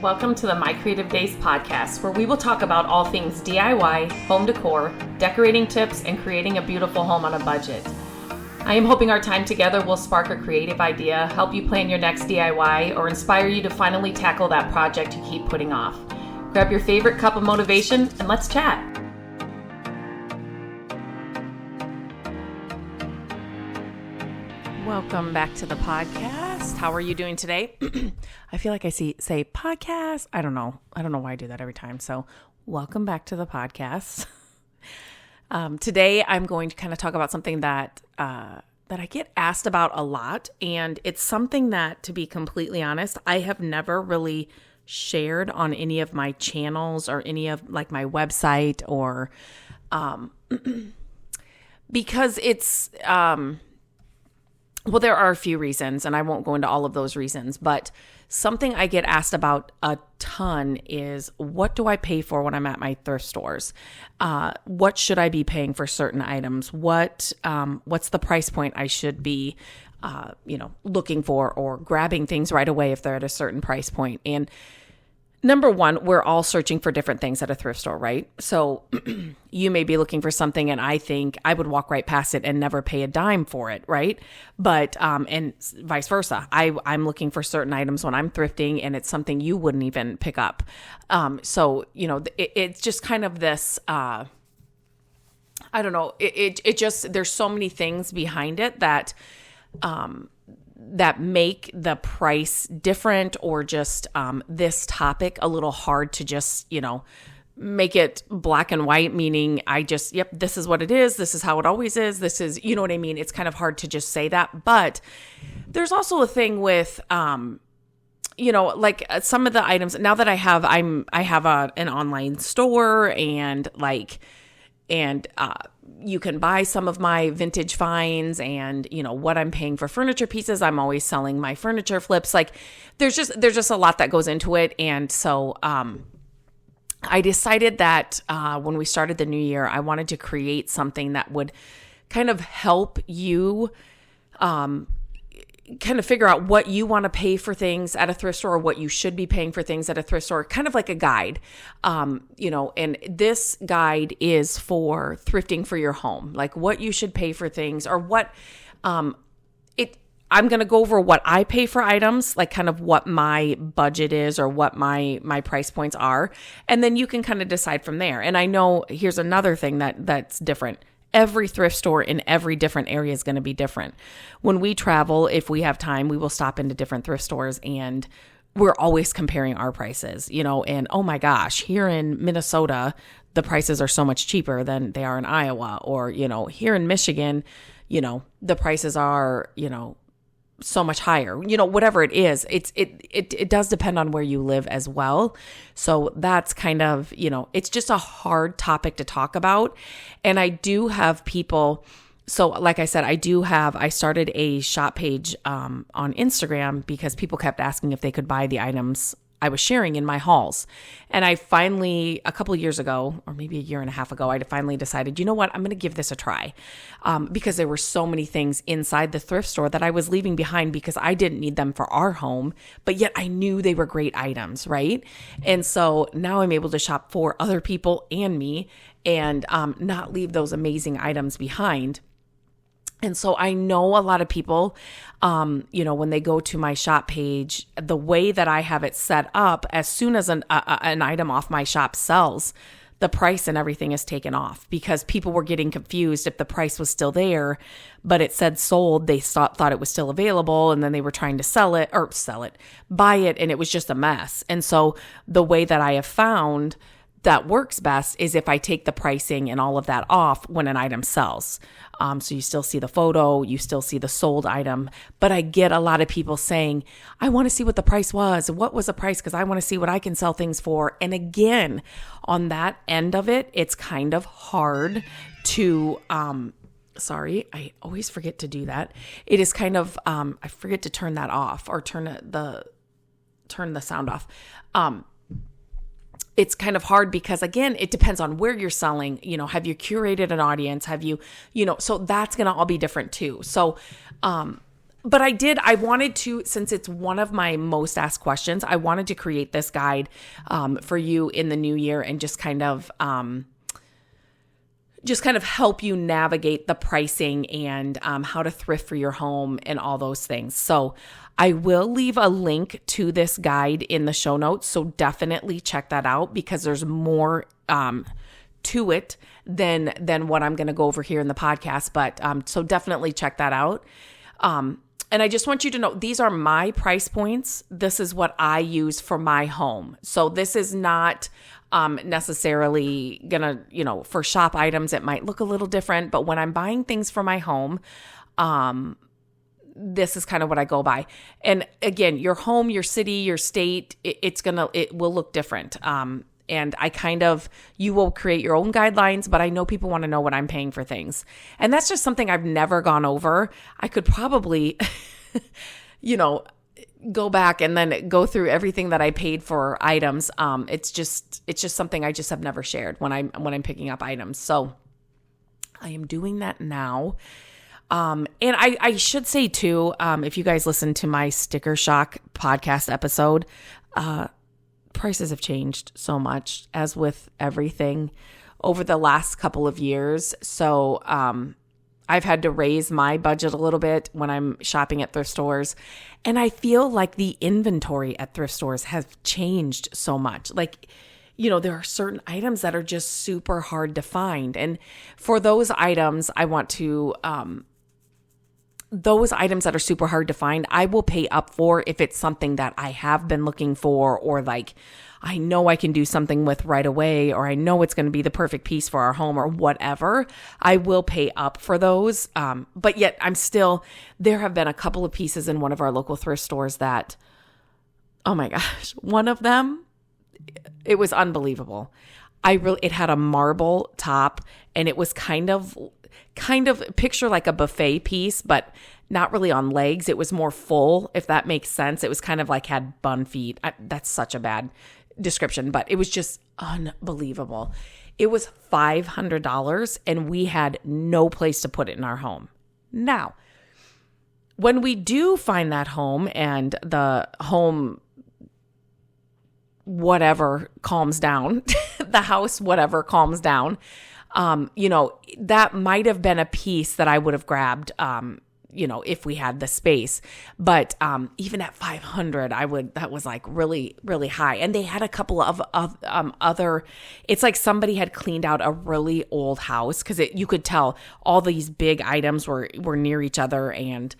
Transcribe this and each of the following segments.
Welcome to the My Creative Days podcast, where we will talk about all things DIY, home decor, decorating tips, and creating a beautiful home on a budget. I am hoping our time together will spark a creative idea, help you plan your next DIY, or inspire you to finally tackle that project you keep putting off. Grab your favorite cup of motivation and let's chat. Welcome back to the podcast. How are you doing today? I feel like I say podcast. I don't know why I do that every time. So welcome back to the podcast. Today I'm going to kind of talk about something that I get asked about a lot. And it's something that, to be completely honest, I have never really shared on any of my channels or any of like my website or because it's well, there are a few reasons, and I won't go into all of those reasons, but something I get asked about a ton is, what do I pay for when I'm at my thrift stores? What should I be paying for certain items? What's the price point I should be, looking for or grabbing things right away if they're at a certain price point? And number one, we're all searching for different things at a thrift store, right? So you may be looking for something and I think I would walk right past it and never pay a dime for it, right? But, and vice versa. I'm looking for certain items when I'm thrifting and it's something you wouldn't even pick up. It's just kind of this, I don't know, it just, there's so many things behind it that make the price different or just this topic a little hard to just, make it black and white, meaning this is what it is. This is how it always is. This is, you know what I mean? It's kind of hard to just say that. But there's also a thing with, like some of the items now that I have an online store and you can buy some of my vintage finds and, what I'm paying for furniture pieces. I'm always selling my furniture flips. Like there's just a lot that goes into it. And so, I decided that, when we started the new year, I wanted to create something that would kind of help you, kind of figure out what you want to pay for things at a thrift store or what you should be paying for things at a thrift store, kind of like a guide, and this guide is for thrifting for your home, like what you should pay for things or what, I'm going to go over what I pay for items, like kind of what my budget is or what my price points are. And then you can kind of decide from there. And I know here's another thing that's different. Every thrift store in every different area is going to be different. When we travel, if we have time, we will stop into different thrift stores and we're always comparing our prices, and oh my gosh, here in Minnesota, the prices are so much cheaper than they are in Iowa, or, here in Michigan, the prices are, so much higher, whatever it is, it does depend on where you live as well. So that's kind of, it's just a hard topic to talk about. And I do have people, so like I said, I started a shop page on Instagram because people kept asking if they could buy the items I was sharing in my hauls. And I finally, a couple of years ago, or maybe a year and a half ago, I finally decided, you know what, I'm going to give this a try. Because there were so many things inside the thrift store that I was leaving behind because I didn't need them for our home, but yet I knew they were great items, right? And so now I'm able to shop for other people and me and not leave those amazing items behind. And so I know a lot of people, when they go to my shop page, the way that I have it set up, as soon as an item off my shop sells, the price and everything is taken off because people were getting confused if the price was still there, but it said sold. They thought it was still available, and then they were trying to buy it, and it was just a mess. And so the way that I have found that works best is if I take the pricing and all of that off when an item sells. So you still see the photo, you still see the sold item, but I get a lot of people saying, I want to see what the price was. What was the price? Because I want to see what I can sell things for. And again, on that end of it, it's kind of hard to, sorry, I always forget to do that. It is kind of, I forget to turn that off or turn the sound off. It's kind of hard because, again, it depends on where you're selling. Have you curated an audience? Have you, so that's going to all be different too. So But I wanted to, since it's one of my most asked questions, I wanted to create this guide for you in the new year and just kind of help you navigate the pricing and how to thrift for your home and all those things. So I will leave a link to this guide in the show notes. So definitely check that out because there's more to it than what I'm going to go over here in the podcast. But so definitely check that out. And I just want you to know, these are my price points. This is what I use for my home. So this is not necessarily gonna, for shop items, it might look a little different, but when I'm buying things for my home, this is kind of what I go by. And again, your home, your city, your state, it will look different. And you will create your own guidelines, but I know people want to know what I'm paying for things. And that's just something I've never gone over. I could probably, go back and then go through everything that I paid for items. It's just something I just have never shared when I'm picking up items. So I am doing that now. And I should say too, if you guys listen to my Sticker Shock podcast episode, prices have changed so much, as with everything, over the last couple of years. So I've had to raise my budget a little bit when I'm shopping at thrift stores. And I feel like the inventory at thrift stores has changed so much. Like, there are certain items that are just super hard to find. And for those items, I want to those items that are super hard to find, I will pay up for if it's something that I have been looking for, or like I know I can do something with right away, or I know it's going to be the perfect piece for our home or whatever. I will pay up for those. But yet there have been a couple of pieces in one of our local thrift stores that, oh my gosh, one of them, it was unbelievable. It had a marble top, and it was kind of picture like a buffet piece, but not really on legs. It was more full, if that makes sense. It was kind of like had bun feet. That's such a bad description, but it was just unbelievable. It was $500, and we had no place to put it in our home. Now, when we do find that home and the home whatever calms down, the house whatever calms down, that might have been a piece that I would have grabbed, if we had the space. But even at $500, that was like really, really high. And they had a couple of other, it's like somebody had cleaned out a really old house, because you could tell all these big items were near each other, and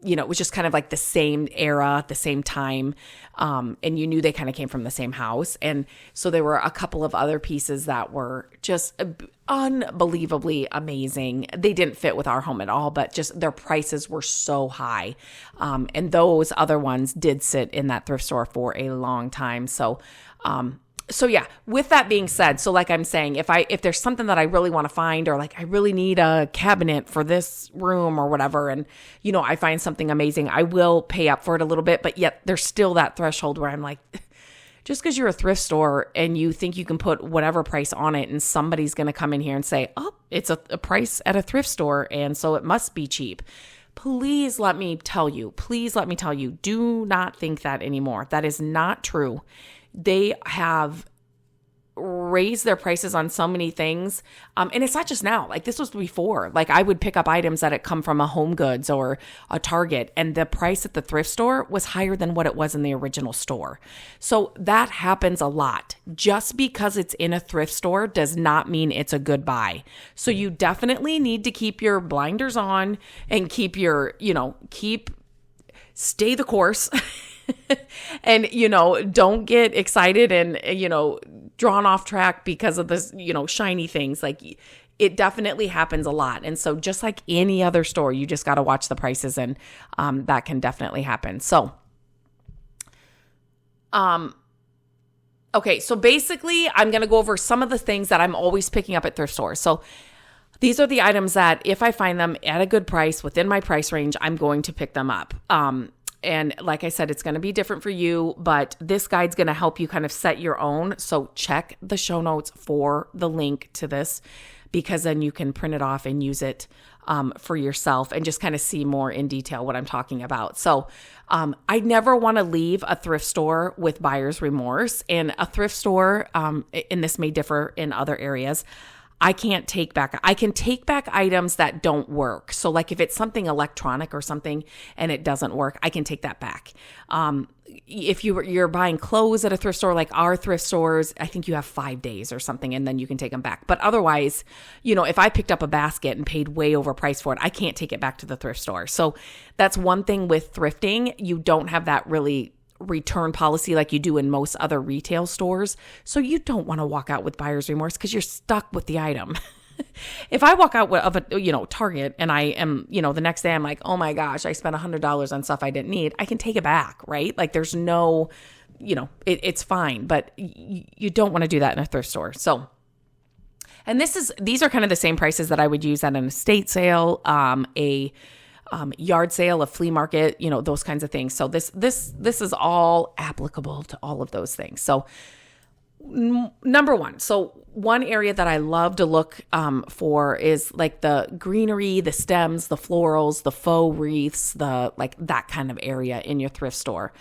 it was just kind of like the same era, the same time. And you knew they kind of came from the same house. And so there were a couple of other pieces that were just unbelievably amazing. They didn't fit with our home at all, but just their prices were so high. And those other ones did sit in that thrift store for a long time. So yeah, with that being said, so like I'm saying, if there's something that I really want to find, or like I really need a cabinet for this room or whatever, and I find something amazing, I will pay up for it a little bit. But yet there's still that threshold where I'm like, just because you're a thrift store and you think you can put whatever price on it, and somebody's going to come in here and say, oh, it's a price at a thrift store, and so it must be cheap. Please let me tell you, do not think that anymore. That is not true. They have raised their prices on so many things. And it's not just now. Like, this was before. Like, I would pick up items that had come from a Home Goods or a Target, and the price at the thrift store was higher than what it was in the original store. So that happens a lot. Just because it's in a thrift store does not mean it's a good buy. So you definitely need to keep your blinders on and stay the course. And, don't get excited and, drawn off track because of this, shiny things. Like, it definitely happens a lot. And so just like any other store, you just got to watch the prices, and that can definitely happen. So, okay. So basically, I'm going to go over some of the things that I'm always picking up at thrift stores. So these are the items that if I find them at a good price within my price range, I'm going to pick them up. And like I said, it's going to be different for you, but this guide's going to help you kind of set your own. So check the show notes for the link to this, because then you can print it off and use it for yourself and just kind of see more in detail what I'm talking about. So I never want to leave a thrift store with buyer's remorse. And a thrift store, and this may differ in other areas, I can take back items that don't work. So like if it's something electronic or something and it doesn't work, I can take that back. If you're buying clothes at a thrift store, like our thrift stores, I think you have 5 days or something, and then you can take them back. But otherwise, if I picked up a basket and paid way overpriced for it, I can't take it back to the thrift store. So that's one thing with thrifting. You don't have that really return policy like you do in most other retail stores. So you don't want to walk out with buyer's remorse because you're stuck with the item. If I walk out of a Target and I am, the next day I'm like, oh my gosh, I spent $100 on stuff I didn't need, I can take it back, right? Like there's no, it's fine, but you don't want to do that in a thrift store. So, and these are kind of the same prices that I would use at an estate sale, a yard sale, a flea market, those kinds of things. So this is all applicable to all of those things. So number one, one area that I love to look for is like the greenery, the stems, the florals, the faux wreaths, that kind of area in your thrift store.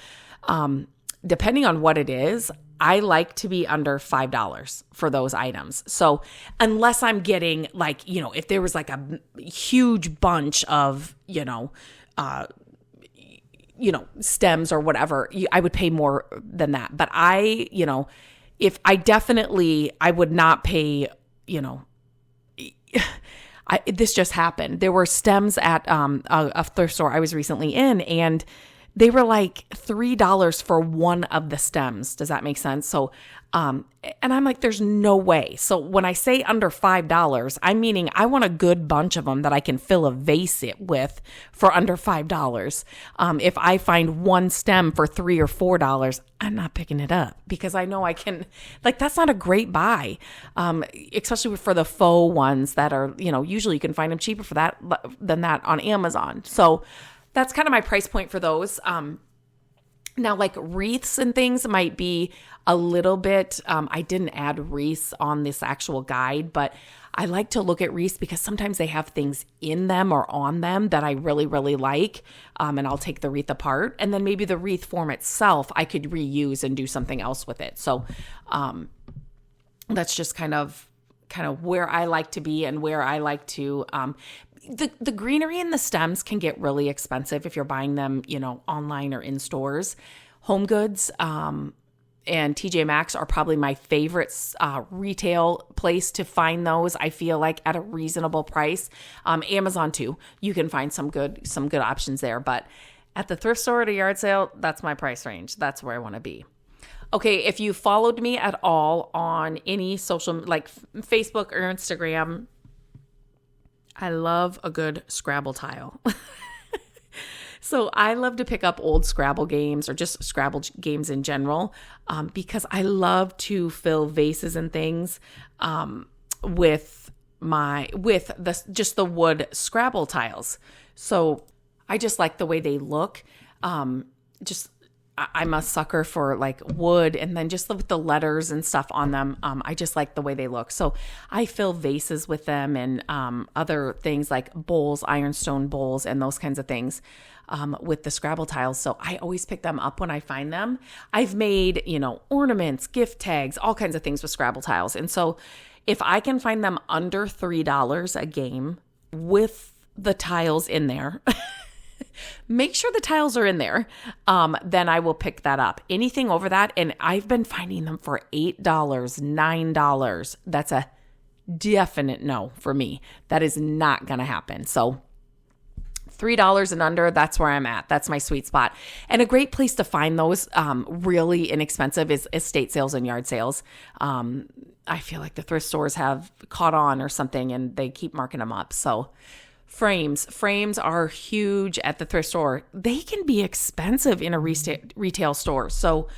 Depending on what it is, I like to be under $5 for those items. So unless I'm getting if there was like a huge bunch of, stems or whatever, I would pay more than that. But I would not pay, this just happened. There were stems at a thrift store I was recently in, and they were like $3 for one of the stems. Does that make sense? So, and I'm like, there's no way. So when I say under $5, I'm meaning I want a good bunch of them that I can fill a vase with for under $5. If I find one stem for $3 or $4, I'm not picking it up because I know I can, that's not a great buy. Especially for the faux ones that are, usually you can find them cheaper than that on Amazon. So that's kind of my price point for those. Now, like wreaths and things might be a little bit, I didn't add wreaths on this actual guide, but I like to look at wreaths because sometimes they have things in them or on them that I really, really like. And I'll take the wreath apart, and then maybe the wreath form itself, I could reuse and do something else with it. So that's just kind of where I like to be and where I like to, the greenery and the stems can get really expensive if you're buying them, online or in stores. Home Goods and TJ Maxx are probably my favorite retail place to find those. I feel like at a reasonable price. Amazon too. You can find some good options there. But at the thrift store at a yard sale, that's my price range. That's where I want to be. Okay, if you followed me at all on any social, like Facebook or Instagram, I love a good Scrabble tile. So I love to pick up old Scrabble games or just Scrabble games in general because I love to fill vases and things with the wood Scrabble tiles. So I just like the way they look. I'm a sucker for like wood, and then just with the letters and stuff on them. I just like the way they look. So I fill vases with them and other things like bowls, ironstone bowls, and those kinds of things with the Scrabble tiles. So I always pick them up when I find them. I've made, ornaments, gift tags, all kinds of things with Scrabble tiles. And so if I can find them under $3 a game with the tiles in there, make sure the tiles are in there, then I will pick that up. Anything over that, and I've been finding them for $8, $9. That's a definite no for me. That is not going to happen. So $3 and under, that's where I'm at. That's my sweet spot. And a great place to find those really inexpensive is estate sales and yard sales. I feel like the thrift stores have caught on or something, and they keep marking them up. So Frames are huge at the thrift store. They can be expensive in a retail store. So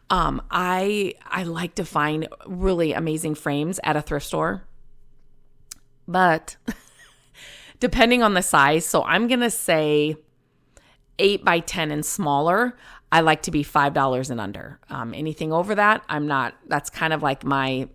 I like to find really amazing frames at a thrift store. But depending on the size, so I'm going to say 8 by 10 and smaller, I like to be $5 and under. Anything over that, I'm not. That's kind of like my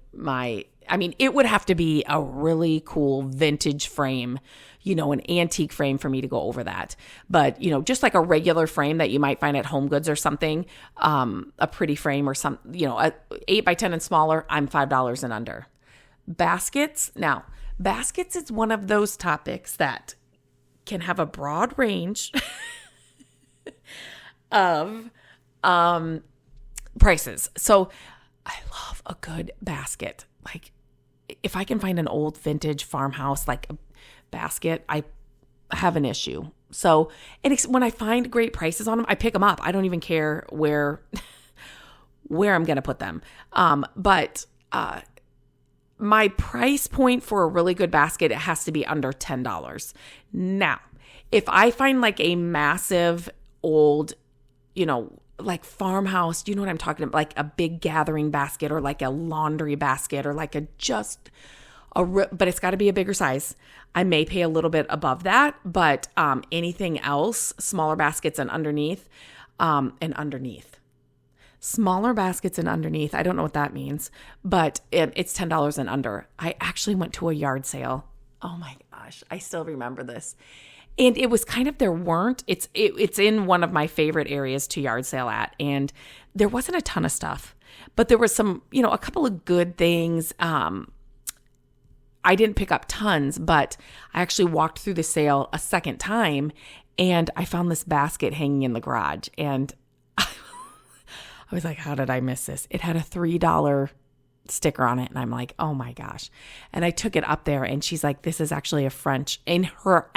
I mean, it would have to be a really cool vintage frame, an antique frame for me to go over that. But, just like a regular frame that you might find at Home Goods or something, a pretty frame or some, a 8x10 and smaller, I'm $5 and under. Baskets. Now, baskets is one of those topics that can have a broad range of prices. So I love a good basket. Like if I can find an old vintage farmhouse, like a basket, I have an issue. So, and when I find great prices on them, I pick them up. I don't even care where I'm going to put them. But my price point for a really good basket, it has to be under $10. Now, if I find like a massive old, like farmhouse, do you know what I'm talking about? Like a big gathering basket or like a laundry basket or like but it's got to be a bigger size. I may pay a little bit above that, but anything else, smaller baskets and underneath. Smaller baskets and underneath, I don't know what that means, but it's $10 and under. I actually went to a yard sale. Oh my gosh, I still remember this. And it was kind of, it's in one of my favorite areas to yard sale at. And there wasn't a ton of stuff, but there was some, a couple of good things. I didn't pick up tons, but I actually walked through the sale a second time and I found this basket hanging in the garage. And I was like, how did I miss this? It had a $3 sticker on it. And I'm like, oh my gosh. And I took it up there and she's like, this is actually in her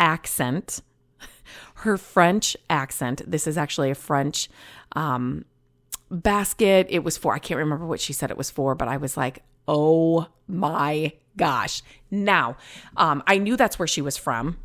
French accent, this is actually a French basket. It was for, I can't remember what she said it was for, but I was like, oh my gosh. Now, I knew that's where she was from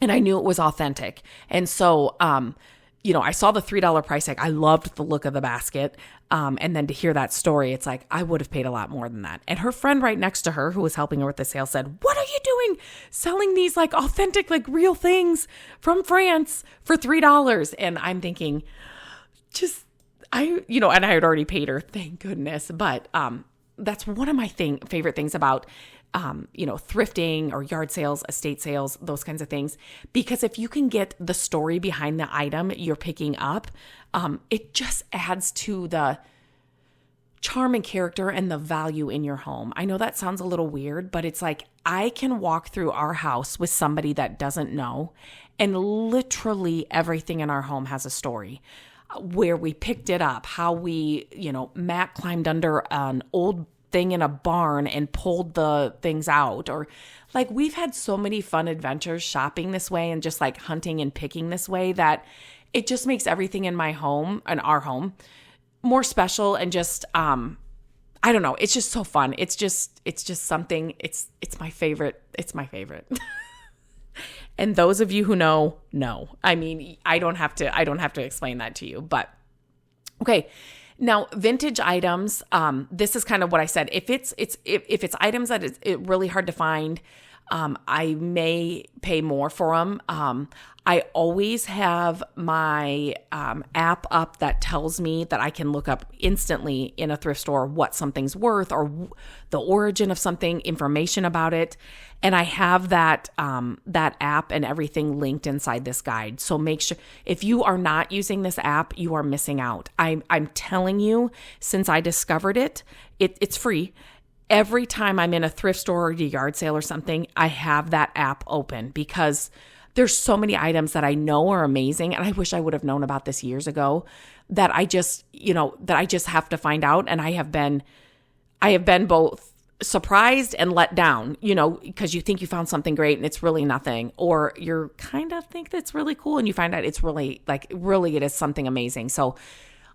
and I knew it was authentic. And so, I saw the $3 price tag. I loved the look of the basket. And then to hear that story, it's like, I would have paid a lot more than that. And her friend right next to her, who was helping her with the sale, said, what are you doing selling these like authentic, like real things from France for $3? And I'm thinking, and I had already paid her, thank goodness. But that's one of my favorite things about thrifting or yard sales, estate sales, those kinds of things. Because if you can get the story behind the item you're picking up, it just adds to the charm and character and the value in your home. I know that sounds a little weird, but it's like I can walk through our house with somebody that doesn't know, and literally everything in our home has a story. Where we picked it up, how we, Matt climbed under an old thing in a barn and pulled the things out, or like we've had so many fun adventures shopping this way and just like hunting and picking this way that it just makes everything in my home and our home more special. And just I don't know, it's just so fun. It's just something, it's my favorite. It's my favorite. And those of you who know. I mean, I don't have to explain that to you, but okay. Now, vintage items, this is kind of what I said. If it's items that it's really hard to find, I may pay more for them. I always have my app up that tells me that I can look up instantly in a thrift store what something's worth or the origin of something, information about it. And I have that app and everything linked inside this guide. So make sure, if you are not using this app, you are missing out. I'm telling you, since I discovered it, it's free. Every time I'm in a thrift store or a yard sale or something, I have that app open because there's so many items that I know are amazing. And I wish I would have known about this years ago that I just have to find out. And I have been both surprised and let down, because you think you found something great and it's really nothing, or you're kind of think that's really cool and you find out it's really it is something amazing. So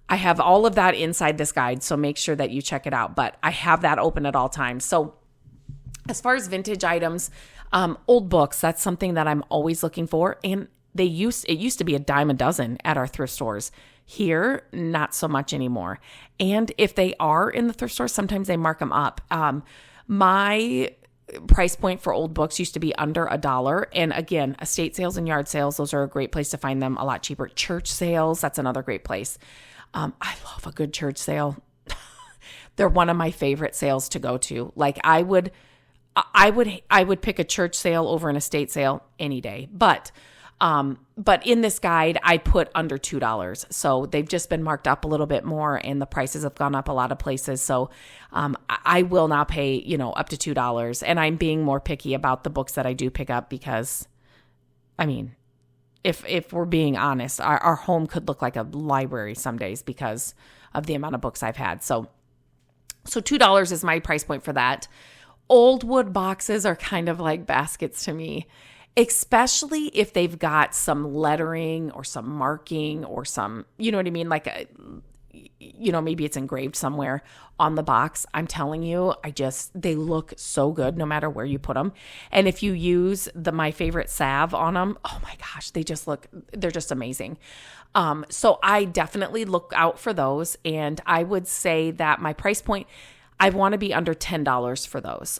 I have all of that inside this guide. So make sure that you check it out, but I have that open at all times. So as far as vintage items, old books, that's something that I'm always looking for. And it used to be a dime a dozen at our thrift stores. Here, not so much anymore. And if they are in the thrift store, sometimes they mark them up. My price point for old books used to be under $1. And again, estate sales and yard sales, those are a great place to find them a lot cheaper. Church sales, that's another great place. I love a good church sale. They're one of my favorite sales to go to. Like I would pick a church sale over an estate sale any day. But in this guide, I put under $2. So they've just been marked up a little bit more and the prices have gone up a lot of places. So I will not pay, up to $2. And I'm being more picky about the books that I do pick up because, I mean, if we're being honest, our home could look like a library some days because of the amount of books I've had. So $2 is my price point for that. Old wood boxes are kind of like baskets to me, especially if they've got some lettering or some marking or some, you know what I mean? Like, maybe it's engraved somewhere on the box. I'm telling you, they look so good no matter where you put them. And if you use my favorite salve on them, oh my gosh, they're just amazing. So I definitely look out for those. And I would say that my price point, I want to be under $10 for those.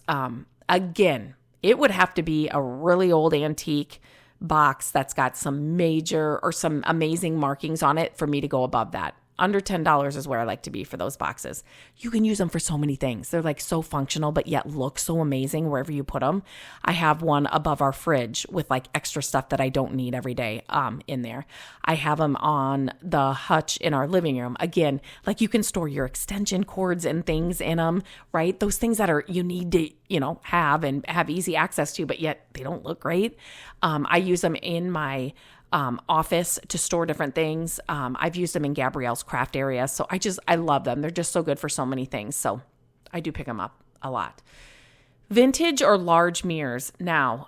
Again, it would have to be a really old antique box that's got some major or some amazing markings on it for me to go above that. Under $10 is where I like to be for those boxes. You can use them for so many things. They're like so functional, but yet look so amazing wherever you put them. I have one above our fridge with like extra stuff that I don't need every day in there. I have them on the hutch in our living room. Again, like you can store your extension cords and things in them, right? Those things that you need to, have and have easy access to, but yet they don't look great. I use them in my office to store different things. I've used them in Gabrielle's craft area. So I love them. They're just so good for so many things. So I do pick them up a lot. Vintage or large mirrors. Now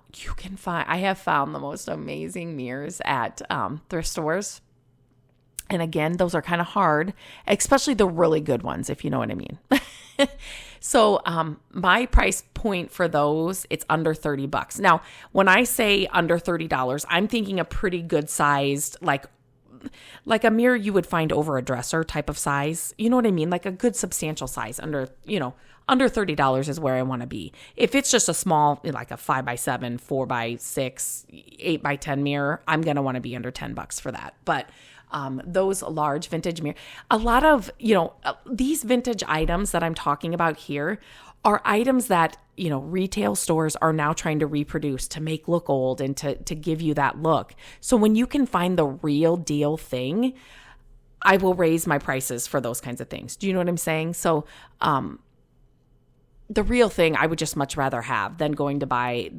I have found the most amazing mirrors at thrift stores. And again, those are kind of hard, especially the really good ones, if you know what I mean. So my price point for those, it's under $30. Now, when I say under $30, I'm thinking a pretty good sized, like a mirror you would find over a dresser type of size. You know what I mean? Like a good substantial size under $30 is where I want to be. If it's just a small, like a 5x7, 4x6, 8x10 mirror, I'm going to want to be under $10 for that. But those large vintage mirrors, a lot of, these vintage items that I'm talking about here are items that, retail stores are now trying to reproduce to make look old and to give you that look. So when you can find the real deal thing, I will raise my prices for those kinds of things. Do you know what I'm saying? So, the real thing I would just much rather have than going to buy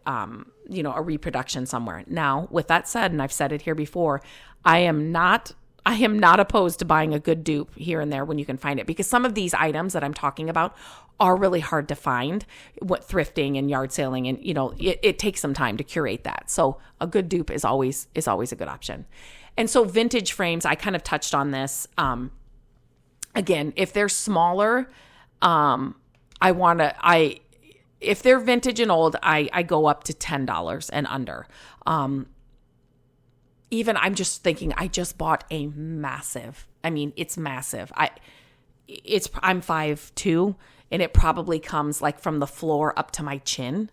a reproduction somewhere. Now, with that said, and I've said it here before, I am not opposed to buying a good dupe here and there when you can find it, because some of these items that I'm talking about are really hard to find. What thrifting and yard selling, and it takes some time to curate that. So a good dupe is always a good option. And so vintage frames, I kind of touched on this. Again, if they're smaller, if they're vintage and old, I go up to $10 and under. Even I'm just thinking, I just bought a massive, it's massive. I'm 5'2", and it probably comes like from the floor up to my chin.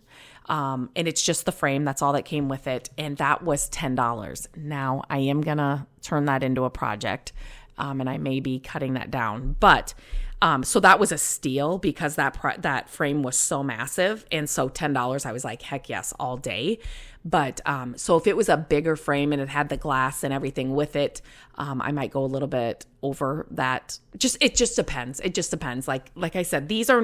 And it's just the frame. That's all that came with it. And that was $10. Now I am going to turn that into a project. And I may be cutting that down, but so that was a steal because that frame was so massive. And so $10, I was like, heck yes, all day. But so if it was a bigger frame and it had the glass and everything with it, I might go a little bit over that. It just depends. It just depends. Like I said, these are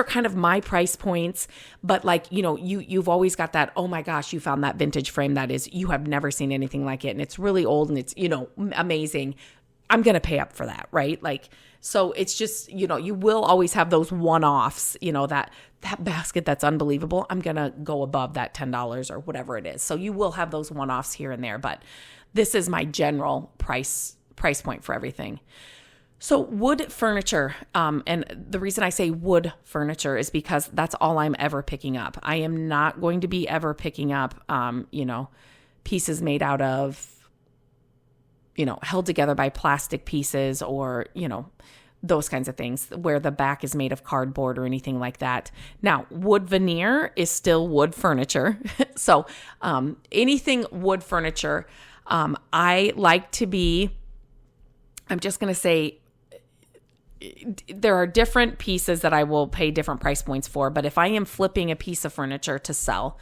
kind of my price points, but like, you've always got that, oh my gosh, you found that vintage frame that is, you have never seen anything like it. And it's really old and it's, amazing. I'm going to pay up for that, right? Like, so it's just, you will always have those one-offs, that basket that's unbelievable. I'm going to go above that $10 or whatever it is. So you will have those one-offs here and there, but this is my general price point for everything. So wood furniture, and the reason I say wood furniture is because that's all I'm ever picking up. I am not going to be ever picking up, pieces made out of, held together by plastic pieces or, those kinds of things where the back is made of cardboard or anything like that. Now, wood veneer is still wood furniture. So anything wood furniture, I like to be, I'm just going to say, there are different pieces that I will pay different price points for. But if I am flipping a piece of furniture to sell,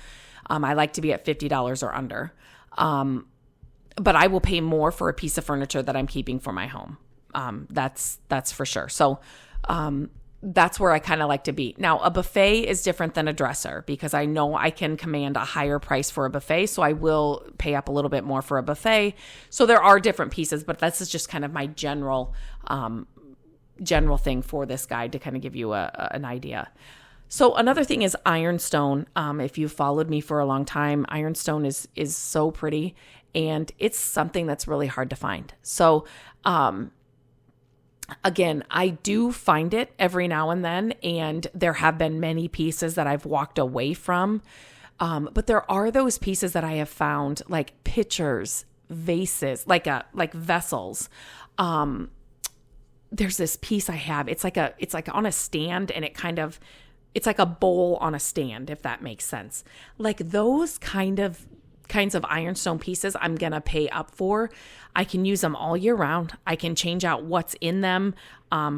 I like to be at $50 or under. But I will pay more for a piece of furniture that I'm keeping for my home. That's for sure. So that's where I kind of like to be. Now, a buffet is different than a dresser because I know I can command a higher price for a buffet. So I will pay up a little bit more for a buffet. So there are different pieces, but this is just kind of my general thing for this guide to kind of give you an idea. So another thing is ironstone. If you've followed me for a long time, ironstone is so pretty, and it's something that's really hard to find. So, again, I do find it every now and then, and there have been many pieces that I've walked away from. But there are those pieces that I have found, like pitchers, vases, like vessels. There's this piece I have. It's like on a stand, and it's like a bowl on a stand, if that makes sense. Like those kinds of ironstone pieces I'm going to pay up for. I can use them all year round. I can change out what's in them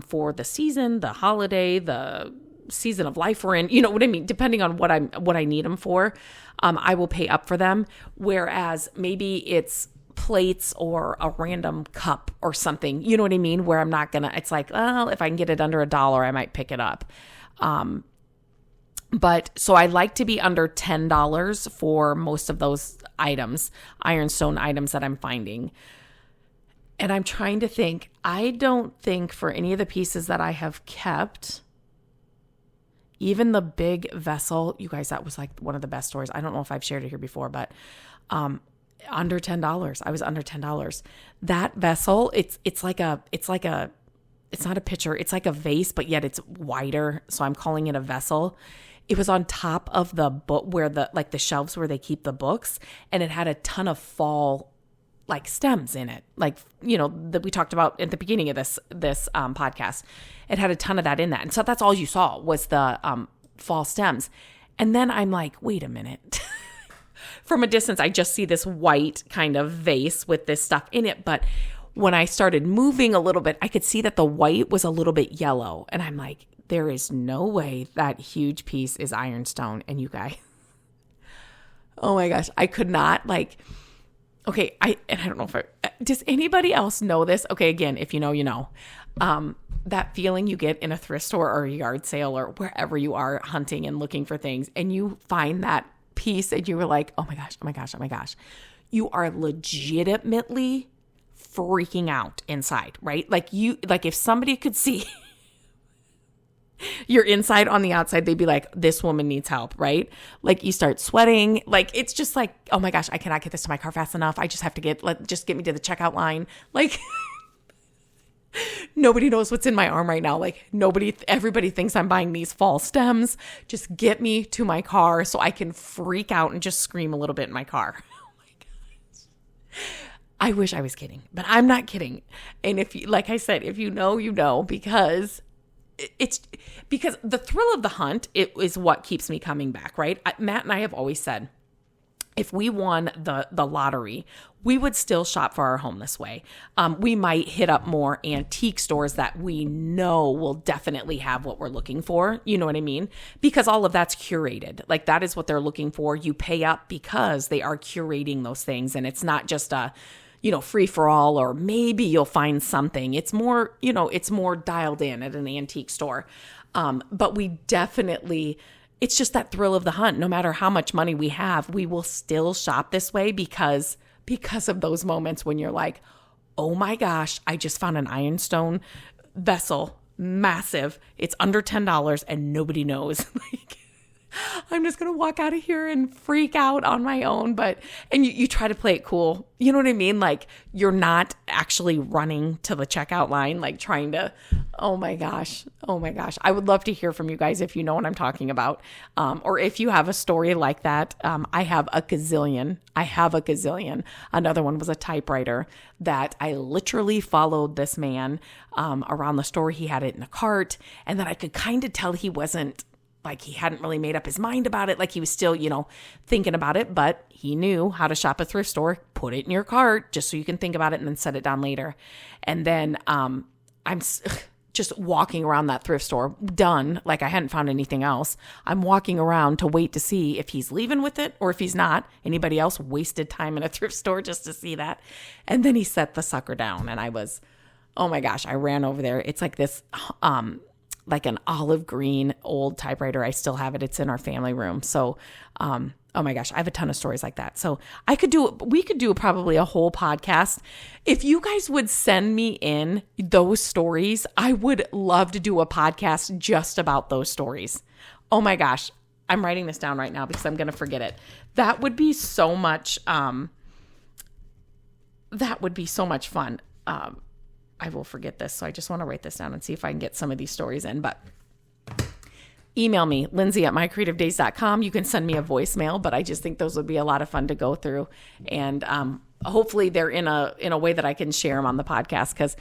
for the season, the holiday, the season of life we're in. You know what I mean? Depending on what I need them for, I will pay up for them. Whereas maybe it's plates or a random cup or something, you know what I mean? Where I'm not going to, it's like, well, if I can get it under $1, I might pick it up. But so I like to be under $10 for most of those items, ironstone items that I'm finding. And I'm trying to think, I don't think for any of the pieces that I have kept, even the big vessel, you guys, that was like one of the best stories. I don't know if I've shared it here before, but under $10. I was under $10. That vessel, it's not a pitcher, it's like a vase, but yet it's wider. So I'm calling it a vessel. It was on top of the book where the shelves where they keep the books, and it had a ton of fall like stems in it. Like, you know, that we talked about at the beginning of this podcast. It had a ton of that in that. And so that's all you saw was the fall stems. And then I'm like, wait a minute. From a distance, I just see this white kind of vase with this stuff in it. But when I started moving a little bit, I could see that the white was a little bit yellow. And I'm like, there is no way that huge piece is ironstone. And you guys, oh my gosh, I could not okay. I don't know does anybody else know this? Okay. Again, if you know, you know, that feeling you get in a thrift store or a yard sale or wherever you are hunting and looking for things, and you find that piece and you were like, oh my gosh, oh my gosh, oh my gosh. You are legitimately freaking out inside, right? Like if somebody could see your inside on the outside, they'd be like, this woman needs help, right? Like you start sweating. Like, it's just like, oh my gosh, I cannot get this to my car fast enough. I just have to just get me to the checkout line. Like nobody knows what's in my arm right now. Like everybody thinks I'm buying these fall stems. Just get me to my car so I can freak out and just scream a little bit in my car. Oh my gosh. I wish I was kidding, but I'm not kidding. And if you, like I said, if you know, you know, because the thrill of the hunt, it is what keeps me coming back, right? Matt and I have always said, if we won the lottery, we would still shop for our home this way. We might hit up more antique stores that we know will definitely have what we're looking for. You know what I mean? Because all of that's curated. Like that is what they're looking for. You pay up because they are curating those things. And it's not just a, you know, free for all, or maybe you'll find something. It's more, you know, it's more dialed in at an antique store. But we definitely, it's just that thrill of the hunt. No matter how much money we have, we will still shop this way because of those moments when you're like, oh my gosh, I just found an ironstone vessel, massive. It's under $10 and nobody knows. Like, I'm just going to walk out of here and freak out on my own. And you try to play it cool. You know what I mean? Like you're not actually running to the checkout line, like trying to, oh my gosh. I would love to hear from you guys if you know what I'm talking about. Or if you have a story like that. I have a gazillion. Another one was a typewriter that I literally followed this man around the store. He had it in a cart, and then I could kind of tell he wasn't, like he hadn't really made up his mind about it. Like he was still, you know, thinking about it, but he knew how to shop a thrift store. Put it in your cart just so you can think about it and then set it down later. And then just walking around that thrift store, done, like I hadn't found anything else. I'm walking around to wait to see if he's leaving with it or if he's not. Anybody else wasted time in a thrift store just to see that? And then he set the sucker down, and I was, oh my gosh, I ran over there. It's like this, like an olive green old typewriter. I still have it. It's in our family room. So, oh my gosh, I have a ton of stories like that. So we could do probably a whole podcast. If you guys would send me in those stories, I would love to do a podcast just about those stories. Oh my gosh, I'm writing this down right now because I'm going to forget it. That would be so much, fun. I will forget this. So I just want to write this down and see if I can get some of these stories in, but email me, Lindsay@mycreativedays.com. You can send me a voicemail, but I just think those would be a lot of fun to go through. And hopefully they're in a way that I can share them on the podcast because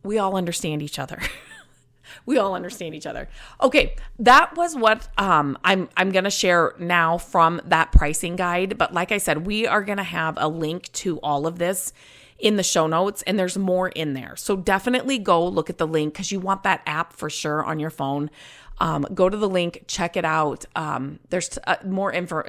we all understand each other. We all understand each other. Okay, that was what I'm going to share now from that pricing guide. But like I said, we are going to have a link to all of this in the show notes, and there's more in there. So definitely go look at the link because you want that app for sure on your phone. Go to the link, check it out. There's a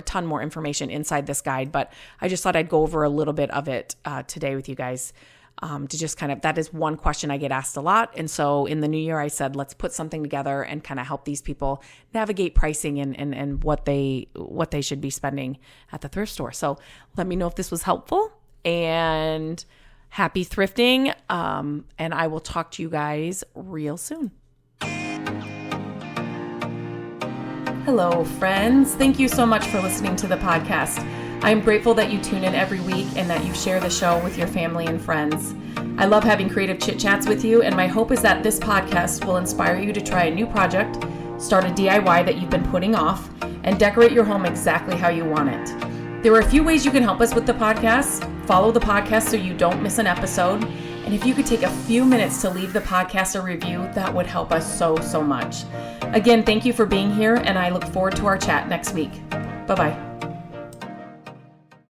ton more information inside this guide, but I just thought I'd go over a little bit of it today with you guys. To just kind of, that is one question I get asked a lot. And so in the new year, I said, let's put something together and kind of help these people navigate pricing and what they should be spending at the thrift store. So let me know if this was helpful, and happy thrifting. And I will talk to you guys real soon. Hello, friends. Thank you so much for listening to the podcast. I'm grateful that you tune in every week and that you share the show with your family and friends. I love having creative chit chats with you, and my hope is that this podcast will inspire you to try a new project, start a DIY that you've been putting off, and decorate your home exactly how you want it. There are a few ways you can help us with the podcast. Follow the podcast so you don't miss an episode. And if you could take a few minutes to leave the podcast a review, that would help us so much. Again, thank you for being here, and I look forward to our chat next week. Bye-bye.